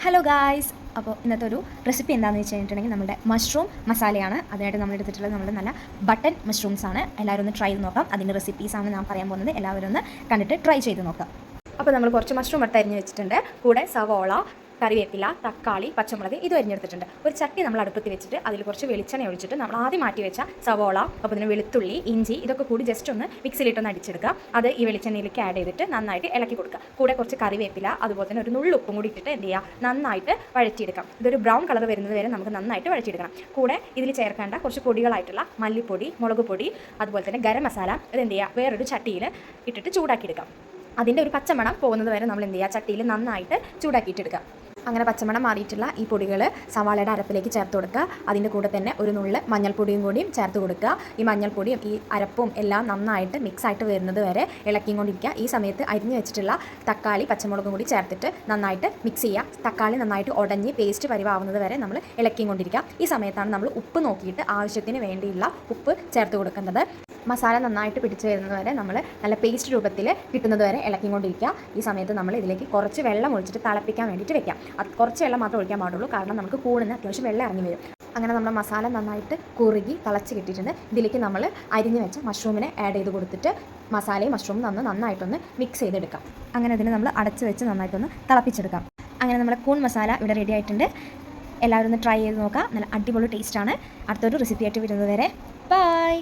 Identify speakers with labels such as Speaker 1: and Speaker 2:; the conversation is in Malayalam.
Speaker 1: Hello guys. അപ്പോൾ ഇന്നത്തെ ഒരു റെസിപ്പി എന്താണെന്ന് വെച്ച് കഴിഞ്ഞിട്ടുണ്ടെങ്കിൽ നമ്മുടെ മഷ്റൂം മസാലയാണ്. അതിനായിട്ട് നമ്മൾ എടുത്തിട്ടുള്ളത് നമ്മുടെ നല്ല ബട്ടൺ മഷ്റൂംസ് ആണ്. എല്ലാവരും ഒന്ന് ട്രൈ ചെയ്ത് നോക്കാം. അതിൻ്റെ റെസിപ്പീസാണ് ഞാൻ പറയാൻ പോകുന്നത്. എല്ലാവരും ഒന്ന് കണ്ടിട്ട് ട്രൈ ചെയ്ത് നോക്കാം. അപ്പോൾ നമ്മൾ കുറച്ച് മഷ്റൂം എടുത്ത് അരിഞ്ഞ് വെച്ചിട്ടുണ്ട്. കൂടെ സവോള, കറിവേപ്പില, തക്കാളി, പച്ചമുളക് ഇത് അരിഞ്ഞെടുത്തിട്ടുണ്ട്. ഒരു ചട്ടി നമ്മൾ അടുപ്പത്ത് വെച്ചിട്ട് അതിൽ കുറച്ച് വെളിച്ചെണ്ണ ഒഴിച്ചിട്ട് നമ്മൾ ആദ്യം മാറ്റി വെച്ച സവോള, അപ്പോൾ തന്നെ വെളുത്തുള്ളി, ഇഞ്ചി ഇതൊക്കെ കൂടി ജസ്റ്റ് ഒന്ന് മിക്സിയിലിട്ടൊന്ന് അടിച്ചെടുക്കുക. അത് ഈ വെളിച്ചെണ്ണയിലേക്ക് ആഡ് ചെയ്തിട്ട് നന്നായിട്ട് ഇളക്കി കൊടുക്കുക. കൂടെ കുറച്ച് കറിവേപ്പില, അതുപോലെ തന്നെ ഒരു നുള്ളുപ്പും കൂടി ഇട്ടിട്ട് എന്ത് ചെയ്യുക, നന്നായിട്ട് വഴറ്റിയെടുക്കാം. ഇതൊരു ബ്രൗൺ കളർ വരുന്നത് വരെ നമുക്ക് നന്നായിട്ട് വഴറ്റിയെടുക്കണം. കൂടെ ഇതിൽ ചേർക്കേണ്ട കുറച്ച് പൊടികളായിട്ടുള്ള മല്ലിപ്പൊടി, മുളക് പൊടി, അതുപോലെ തന്നെ ഗരം മസാല ഇത് എന്ത് ചെയ്യുക, വേറൊരു ചട്ടിയിൽ ഇട്ടിട്ട് ചൂടാക്കിയെടുക്കാം. അതിൻ്റെ ഒരു പച്ചമണം പോകുന്നത് വരെ നമ്മൾ എന്ത് ചെയ്യുക, ചട്ടിയിൽ നന്നായിട്ട് ചൂടാക്കിയിട്ടെടുക്കാം. അങ്ങനെ പച്ചമണം മാറിയിട്ടുള്ള ഈ പൊടികൾ സവാളയുടെ അരപ്പിലേക്ക് ചേർത്ത് കൊടുക്കുക. അതിൻ്റെ കൂടെ തന്നെ ഒരു നുള്ള് മഞ്ഞൾപ്പൊടിയും കൂടിയും ചേർത്ത് കൊടുക്കുക. ഈ മഞ്ഞൾപ്പൊടിയും ഈ അരപ്പും എല്ലാം നന്നായിട്ട് മിക്സായിട്ട് വരുന്നത് വരെ ഇളക്കിക്കൊണ്ടിരിക്കുക. ഈ സമയത്ത് അരിഞ്ഞ് വെച്ചിട്ടുള്ള തക്കാളി, പച്ചമുളകും കൂടി ചേർത്തിട്ട് നന്നായിട്ട് മിക്സ് ചെയ്യുക. തക്കാളി നന്നായിട്ട് ഉടഞ്ഞ് പേസ്റ്റ് പരിവാകുന്നത് വരെ നമ്മൾ ഇളക്കിക്കൊണ്ടിരിക്കുക. ഈ സമയത്താണ് നമ്മൾ ഉപ്പ് നോക്കിയിട്ട് ആവശ്യത്തിന് വേണ്ടിയുള്ള ഉപ്പ് ചേർത്ത് കൊടുക്കേണ്ടത്. മസാല നന്നായിട്ട് പിടിച്ച് വരുന്നത് വരെ നമ്മൾ നല്ല പേസ്റ്റ് രൂപത്തിൽ കിട്ടുന്നത് വരെ ഇളക്കിക്കൊണ്ടിരിക്കുക. ഈ സമയത്ത് നമ്മൾ ഇതിലേക്ക് കുറച്ച് വെള്ളം ഒഴിച്ചിട്ട് തിളപ്പിക്കാൻ വേണ്ടിയിട്ട് വെക്കാം. അത് കുറച്ച് വെള്ളം മാത്രമേ ഒഴിക്കാൻ പാടുള്ളൂ, കാരണം നമുക്ക് കൂടിന് അത്യാവശ്യം വെള്ളം ഇറങ്ങി വരും. അങ്ങനെ നമ്മുടെ മസാല നന്നായിട്ട് കുറുകി തിളച്ച് കിട്ടിയിട്ടുണ്ട്. ഇതിലേക്ക് നമ്മൾ അരിഞ്ഞ് വെച്ച മഷ്റൂമിനെ ആഡ് ചെയ്ത് കൊടുത്തിട്ട് മസാലയും മഷ്റൂമും നന്നായിട്ടൊന്ന് മിക്സ് ചെയ്തെടുക്കാം. അങ്ങനെ ഇതിനെ നമ്മൾ അടച്ച് വെച്ച് നന്നായിട്ടൊന്ന് തിളപ്പിച്ചെടുക്കാം. അങ്ങനെ നമ്മുടെ കൂൺ മസാല ഇവിടെ റെഡി ആയിട്ടുണ്ട്. എല്ലാവരും ഒന്ന് ട്രൈ ചെയ്ത് നോക്കാം. നല്ല അടിപൊളി ടേസ്റ്റാണ്. അടുത്തൊരു റെസിപ്പി ആയിട്ട് വരുന്നത് വരെ ബൈ.